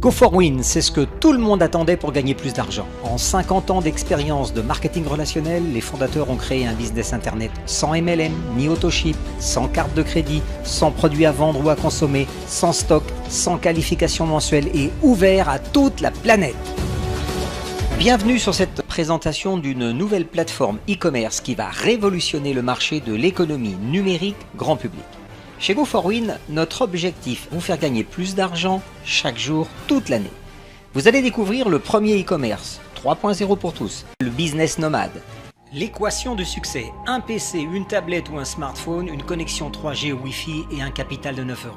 Go4Win, c'est ce que tout le monde attendait pour gagner plus d'argent. En 50 ans d'expérience de marketing relationnel, les fondateurs ont créé un business internet sans MLM, ni autoship, sans carte de crédit, sans produits à vendre ou à consommer, sans stock, sans qualification mensuelle et ouvert à toute la planète. Bienvenue sur cette présentation d'une nouvelle plateforme e-commerce qui va révolutionner le marché de l'économie numérique grand public. Chez Go4Win, notre objectif, vous faire gagner plus d'argent chaque jour, toute l'année. Vous allez découvrir le premier e-commerce, 3.0 pour tous, le business nomade. L'équation de succès, un PC, une tablette ou un smartphone, une connexion 3G ou Wi-Fi et un capital de 9 €.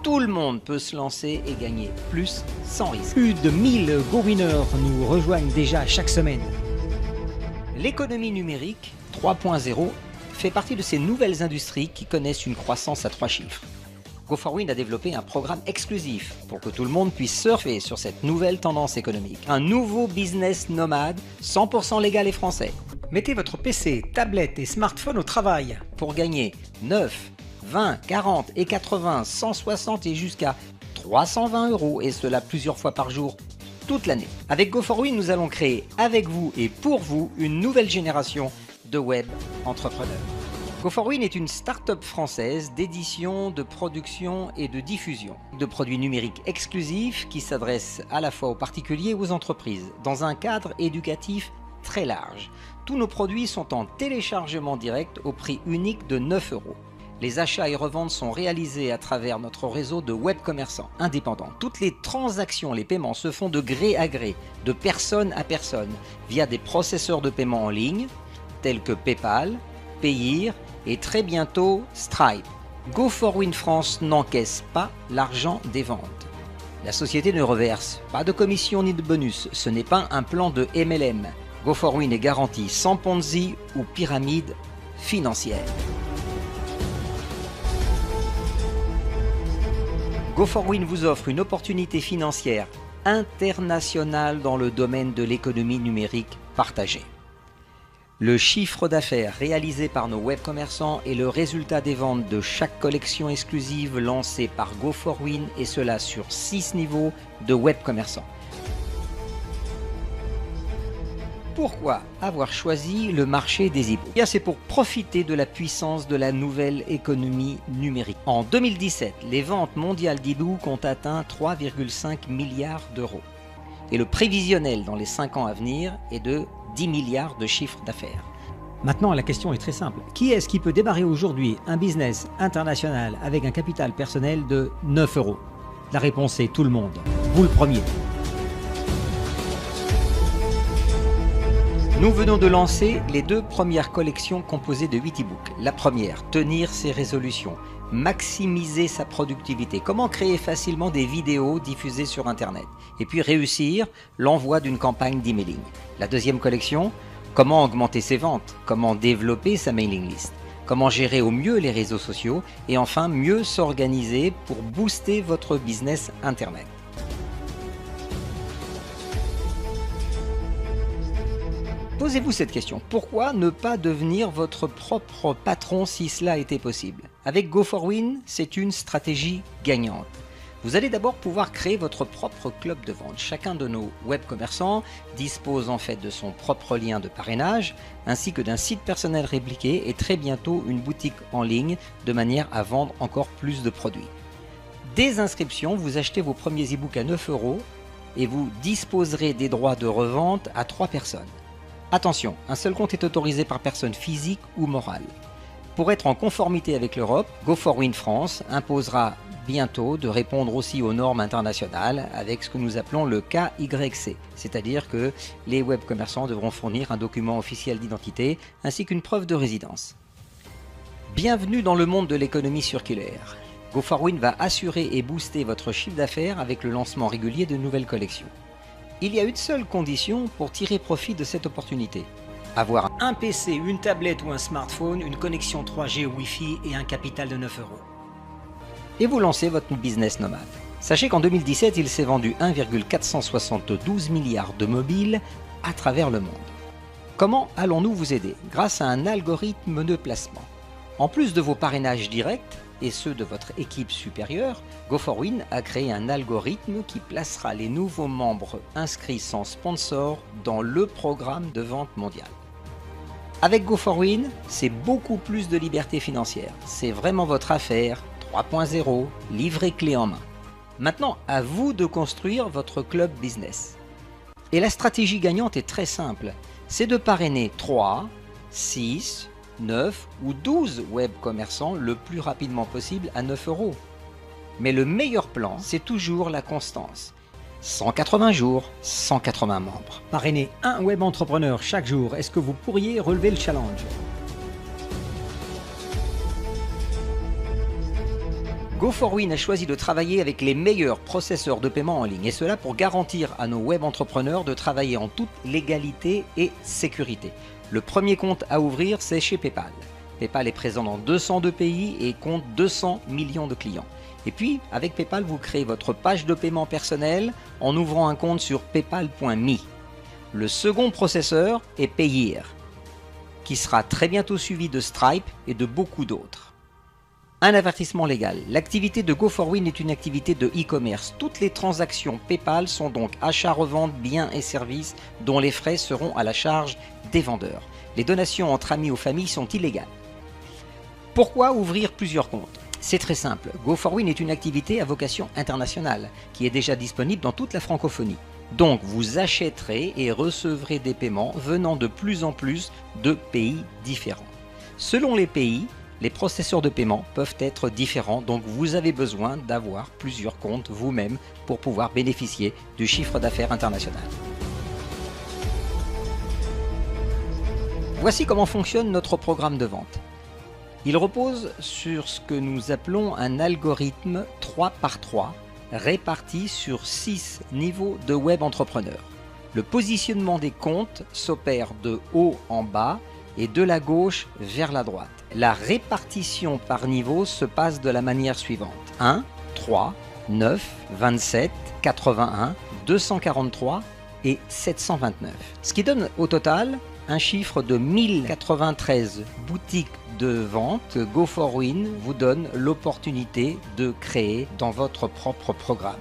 Tout le monde peut se lancer et gagner plus sans risque. Plus de 1000 Go-Winners nous rejoignent déjà chaque semaine. L'économie numérique 3.0 fait partie de ces nouvelles industries qui connaissent une croissance à 3 chiffres. Go4Win a développé un programme exclusif pour que tout le monde puisse surfer sur cette nouvelle tendance économique. Un nouveau business nomade 100% légal et français. Mettez votre PC, tablette et smartphone au travail pour gagner 9, 20, 40 et 80, 160 et jusqu'à 320 € et cela plusieurs fois par jour, toute l'année. Avec Go4Win, nous allons créer avec vous et pour vous une nouvelle génération de web entrepreneurs. Go4Win est une start-up française d'édition, de production et de diffusion de produits numériques exclusifs qui s'adressent à la fois aux particuliers et aux entreprises dans un cadre éducatif très large. Tous nos produits sont en téléchargement direct au prix unique de 9 €. Les achats et reventes sont réalisés à travers notre réseau de web commerçants indépendants. Toutes les transactions, les paiements se font de gré à gré, de personne à personne, via des processeurs de paiement en ligne, tels que PayPal, Payeer et très bientôt Stripe. Go4Win France n'encaisse pas l'argent des ventes. La société ne reverse pas de commission ni de bonus, ce n'est pas un plan de MLM. Go4Win est garanti sans Ponzi ou pyramide financière. Go4Win vous offre une opportunité financière internationale dans le domaine de l'économie numérique partagée. Le chiffre d'affaires réalisé par nos web commerçants est le résultat des ventes de chaque collection exclusive lancée par Go4Win et cela sur 6 niveaux de web commerçants. Pourquoi avoir choisi le marché des e-books? C'est pour profiter de la puissance de la nouvelle économie numérique. En 2017, les ventes mondiales d'e-books ont atteint 3,5 milliards d'euros. Et le prévisionnel dans les 5 ans à venir est de 10 milliards de chiffre d'affaires. Maintenant, la question est très simple. Qui est-ce qui peut démarrer aujourd'hui un business international avec un capital personnel de 9 €? La réponse est tout le monde. Vous le premier. Nous venons de lancer les 2 premières collections composées de 8 e-books. La première, tenir ses résolutions, maximiser sa productivité, comment créer facilement des vidéos diffusées sur Internet, et puis réussir l'envoi d'une campagne d'emailing. La deuxième collection, comment augmenter ses ventes, comment développer sa mailing list, comment gérer au mieux les réseaux sociaux, et enfin mieux s'organiser pour booster votre business Internet. Posez-vous cette question, pourquoi ne pas devenir votre propre patron si cela était possible? Avec Go4Win, c'est une stratégie gagnante. Vous allez d'abord pouvoir créer votre propre club de vente. Chacun de nos web commerçants dispose en fait de son propre lien de parrainage, ainsi que d'un site personnel répliqué et très bientôt une boutique en ligne de manière à vendre encore plus de produits. Dès inscription, vous achetez vos premiers e-books à 9 € et vous disposerez des droits de revente à 3 personnes. Attention, un seul compte est autorisé par personne physique ou morale. Pour être en conformité avec l'Europe, Go4Win France imposera bientôt de répondre aussi aux normes internationales avec ce que nous appelons le KYC, c'est-à-dire que les web commerçants devront fournir un document officiel d'identité ainsi qu'une preuve de résidence. Bienvenue dans le monde de l'économie circulaire. Go4Win va assurer et booster votre chiffre d'affaires avec le lancement régulier de nouvelles collections. Il y a une seule condition pour tirer profit de cette opportunité. Avoir un PC, une tablette ou un smartphone, une connexion 3G ou Wi-Fi et un capital de 9 €. Et vous lancez votre business nomade. Sachez qu'en 2017, il s'est vendu 1,472 milliards de mobiles à travers le monde. Comment allons-nous vous aider? Grâce à un algorithme de placement. En plus de vos parrainages directs, et ceux de votre équipe supérieure, Go4Win a créé un algorithme qui placera les nouveaux membres inscrits sans sponsor dans le programme de vente mondiale. Avec Go4Win, c'est beaucoup plus de liberté financière. C'est vraiment votre affaire 3.0, livré clé en main. Maintenant, à vous de construire votre club business. Et la stratégie gagnante est très simple. C'est de parrainer 3, 6, 9 ou 12 web commerçants le plus rapidement possible à 9 €. Mais le meilleur plan, c'est toujours la constance. 180 jours, 180 membres. Parrainer un web entrepreneur chaque jour, est-ce que vous pourriez relever le challenge? Go4Win a choisi de travailler avec les meilleurs processeurs de paiement en ligne, et cela pour garantir à nos web entrepreneurs de travailler en toute légalité et sécurité. Le premier compte à ouvrir, c'est chez PayPal. PayPal est présent dans 202 pays et compte 200 millions de clients. Et puis, avec PayPal, vous créez votre page de paiement personnelle en ouvrant un compte sur paypal.me. Le second processeur est Payeer, qui sera très bientôt suivi de Stripe et de beaucoup d'autres. Un avertissement légal. L'activité de Go4Win est une activité de e-commerce. Toutes les transactions PayPal sont donc achats-revente, biens et services dont les frais seront à la charge des vendeurs. Les donations entre amis ou familles sont illégales. Pourquoi ouvrir plusieurs comptes? C'est très simple. Go4Win est une activité à vocation internationale qui est déjà disponible dans toute la francophonie. Donc vous achèterez et recevrez des paiements venant de plus en plus de pays différents. Selon les pays, les processeurs de paiement peuvent être différents, donc vous avez besoin d'avoir plusieurs comptes vous-même pour pouvoir bénéficier du chiffre d'affaires international. Voici comment fonctionne notre programme de vente. Il repose sur ce que nous appelons un algorithme 3 par 3 réparti sur 6 niveaux de web entrepreneurs. Le positionnement des comptes s'opère de haut en bas et de la gauche vers la droite. La répartition par niveau se passe de la manière suivante: 1, 3, 9, 27, 81, 243 et 729. Ce qui donne au total un chiffre de 1093 boutiques de vente que Go4Win vous donne l'opportunité de créer dans votre propre programme.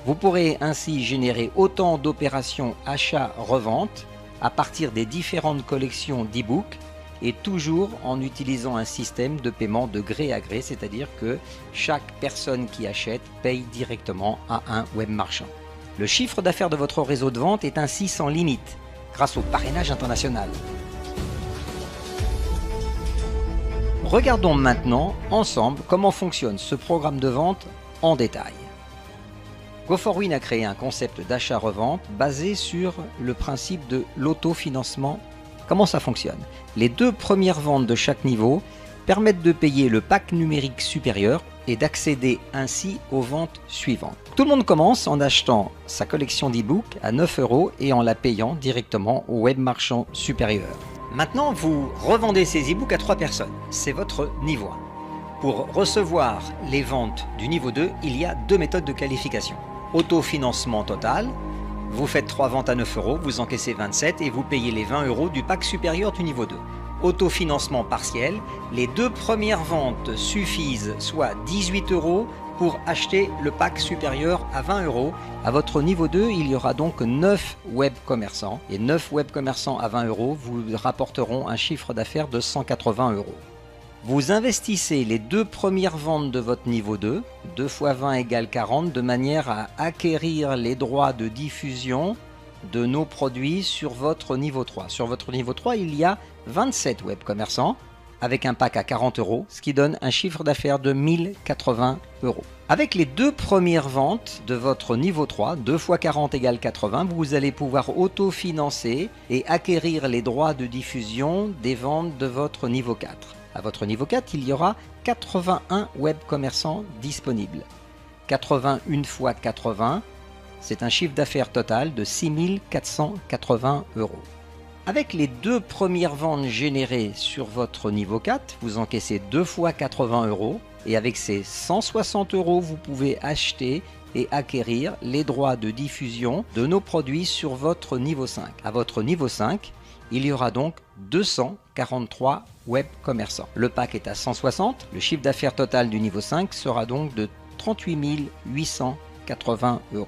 Vous pourrez ainsi générer autant d'opérations achat-revente à partir des différentes collections d'e-books et toujours en utilisant un système de paiement de gré à gré, c'est-à-dire que chaque personne qui achète paye directement à un web marchand. Le chiffre d'affaires de votre réseau de vente est ainsi sans limite grâce au parrainage international. Regardons maintenant ensemble comment fonctionne ce programme de vente en détail. Go4Win a créé un concept d'achat-revente basé sur le principe de l'autofinancement. Comment ça fonctionne? Les 2 premières ventes de chaque niveau permettent de payer le pack numérique supérieur et d'accéder ainsi aux ventes suivantes. Tout le monde commence en achetant sa collection d'e-books à 9 € et en la payant directement au web marchand supérieur. Maintenant, vous revendez ces e-books à 3 personnes. C'est votre niveau 1. Pour recevoir les ventes du niveau 2, il y a 2 méthodes de qualification. Autofinancement total. Vous faites 3 ventes à 9 €, vous encaissez 27 et vous payez les 20 € du pack supérieur du niveau 2. Autofinancement partiel, les 2 premières ventes suffisent, soit 18 € pour acheter le pack supérieur à 20 €. À votre niveau 2, il y aura donc 9 web commerçants et 9 web commerçants à 20 € vous rapporteront un chiffre d'affaires de 180 €. Vous investissez les 2 premières ventes de votre niveau 2, 2 x 20 égale 40, de manière à acquérir les droits de diffusion de nos produits sur votre niveau 3. Sur votre niveau 3, il y a 27 web commerçants avec un pack à 40 €, ce qui donne un chiffre d'affaires de 1080 €. Avec les 2 premières ventes de votre niveau 3, 2 x 40 égale 80, vous allez pouvoir autofinancer et acquérir les droits de diffusion des ventes de votre niveau 4. À votre niveau 4, il y aura 81 web commerçants disponibles. 81 x 80, c'est un chiffre d'affaires total de 6480 €. Avec les 2 premières ventes générées sur votre niveau 4, vous encaissez 2 x 80 € et avec ces 160 €, vous pouvez acheter et acquérir les droits de diffusion de nos produits sur votre niveau 5. À votre niveau 5, il y aura donc 243 web commerçants. Le pack est à 160, le chiffre d'affaires total du niveau 5 sera donc de 38 880 €.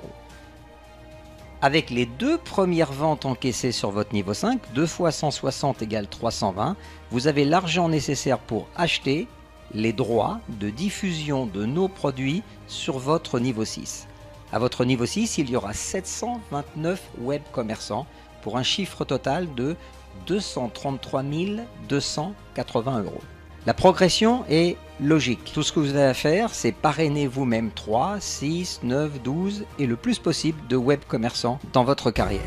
Avec les deux premières ventes encaissées sur votre niveau 5, 2 fois 160 égale 320, vous avez l'argent nécessaire pour acheter les droits de diffusion de nos produits sur votre niveau 6. À votre niveau 6, il y aura 729 web commerçants pour un chiffre total de 233 280 €. La progression est logique. Tout ce que vous avez à faire, c'est parrainer vous-même 3, 6, 9, 12 et le plus possible de web commerçants dans votre carrière.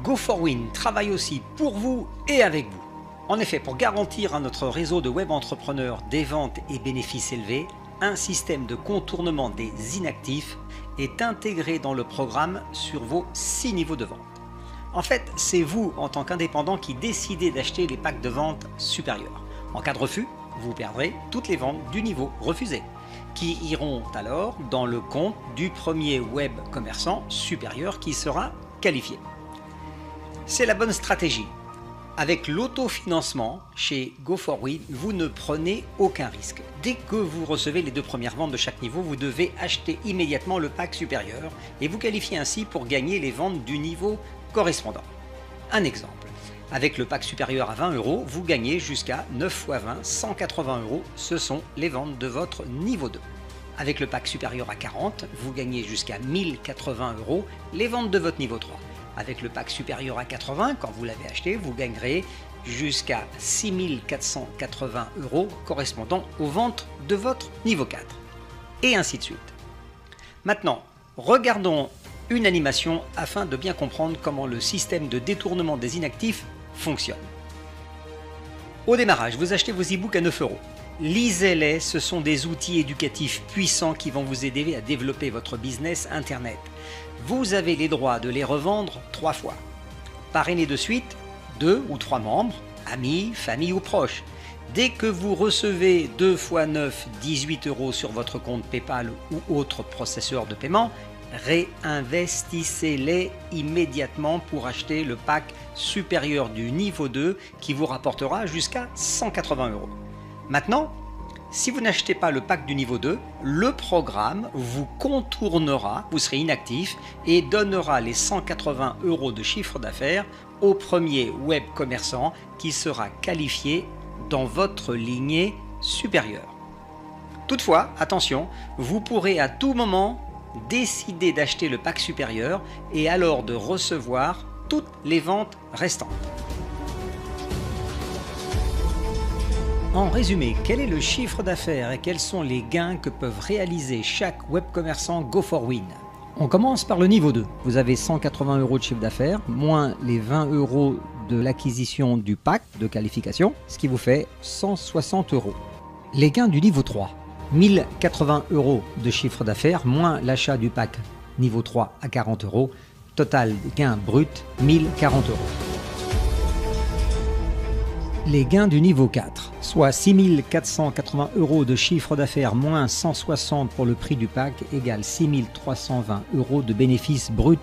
Go4Win travaille aussi pour vous et avec vous. En effet, pour garantir à notre réseau de web entrepreneurs des ventes et bénéfices élevés, un système de contournement des inactifs est intégré dans le programme sur vos 6 niveaux de vente. En fait, c'est vous, en tant qu'indépendant, qui décidez d'acheter les packs de vente supérieurs. En cas de refus, vous perdrez toutes les ventes du niveau refusé, qui iront alors dans le compte du premier web commerçant supérieur qui sera qualifié. C'est la bonne stratégie. Avec l'autofinancement chez Go4Win, vous ne prenez aucun risque. Dès que vous recevez les 2 premières ventes de chaque niveau, vous devez acheter immédiatement le pack supérieur et vous qualifier ainsi pour gagner les ventes du niveau correspondant. Un exemple, avec le pack supérieur à 20 €, vous gagnez jusqu'à 9 x 20, 180 €, ce sont les ventes de votre niveau 2. Avec le pack supérieur à 40, vous gagnez jusqu'à 1080 €, les ventes de votre niveau 3. Avec le pack supérieur à 80, quand vous l'avez acheté, vous gagnerez jusqu'à 6480 € correspondant aux ventes de votre niveau 4. Et ainsi de suite. Maintenant, regardons une animation afin de bien comprendre comment le système de détournement des inactifs fonctionne. Au démarrage, vous achetez vos e-books à 9 €. Lisez-les, ce sont des outils éducatifs puissants qui vont vous aider à développer votre business internet. Vous avez les droits de les revendre 3 fois. Parrainez de suite 2 ou 3 membres, amis, famille ou proches. Dès que vous recevez 2 x 9, 18 € sur votre compte PayPal ou autre processeur de paiement, réinvestissez-les immédiatement pour acheter le pack supérieur du niveau 2 qui vous rapportera jusqu'à 180 €. Maintenant, si vous n'achetez pas le pack du niveau 2, le programme vous contournera, vous serez inactif et donnera les 180 € de chiffre d'affaires au premier web commerçant qui sera qualifié dans votre lignée supérieure. Toutefois, attention, vous pourrez à tout moment décider d'acheter le pack supérieur et alors de recevoir toutes les ventes restantes. En résumé, quel est le chiffre d'affaires et quels sont les gains que peuvent réaliser chaque web commerçant Go4Win? On commence par le niveau 2. Vous avez 180 € de chiffre d'affaires, moins les 20 € de l'acquisition du pack de qualification, ce qui vous fait 160 €. Les gains du niveau 3. 1080 € de chiffre d'affaires, moins l'achat du pack niveau 3 à 40 €. Total gain brut, 1040 €. Les gains du niveau 4, soit 6480 € de chiffre d'affaires moins 160 pour le prix du pack égale 6320 € de bénéfices bruts.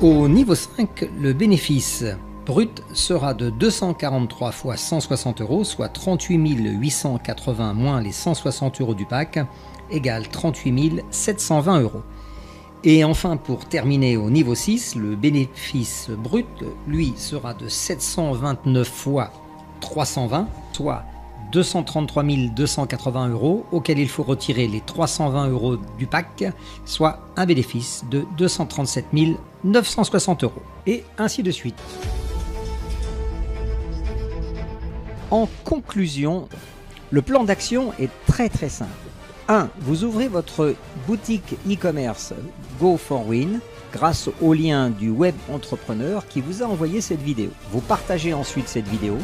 Au niveau 5, le bénéfice brut sera de 243 fois 160 €, soit 38 880 moins les 160 € du pack égale 38 720 €. Et enfin, pour terminer au niveau 6, le bénéfice brut, lui, sera de 729 fois 320, soit 233 280 €, auquel il faut retirer les 320 € du pack, soit un bénéfice de 237 960 €. Et ainsi de suite. En conclusion, le plan d'action est très simple. 1. Vous ouvrez votre boutique e-commerce Go4Win grâce au lien du web entrepreneur qui vous a envoyé cette vidéo. Vous partagez ensuite cette vidéo.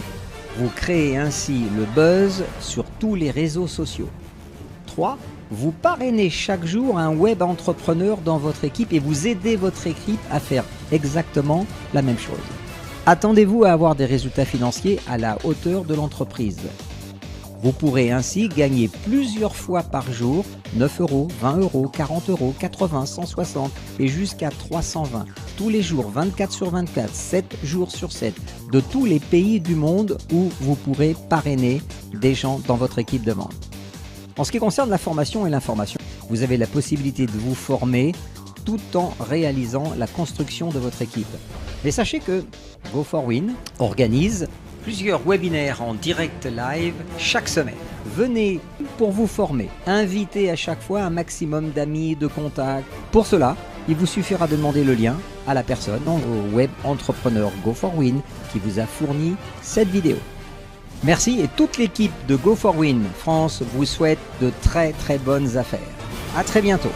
Vous créez ainsi le buzz sur tous les réseaux sociaux. 3. Vous parrainez chaque jour un web entrepreneur dans votre équipe et vous aidez votre équipe à faire exactement la même chose. Attendez-vous à avoir des résultats financiers à la hauteur de l'entreprise. Vous pourrez ainsi gagner plusieurs fois par jour 9 €, 20 €, 40 €, 80, 160 et jusqu'à 320. Tous les jours, 24 sur 24, 7 jours sur 7, de tous les pays du monde où vous pourrez parrainer des gens dans votre équipe de vente. En ce qui concerne la formation et l'information, vous avez la possibilité de vous former tout en réalisant la construction de votre équipe. Mais sachez que Go4Win organise plusieurs webinaires en direct live chaque semaine. Venez pour vous former. Invitez à chaque fois un maximum d'amis, de contacts. Pour cela, il vous suffira de demander le lien à la personne au web entrepreneur Go4Win qui vous a fourni cette vidéo. Merci et toute l'équipe de Go4Win France vous souhaite de très bonnes affaires. À très bientôt.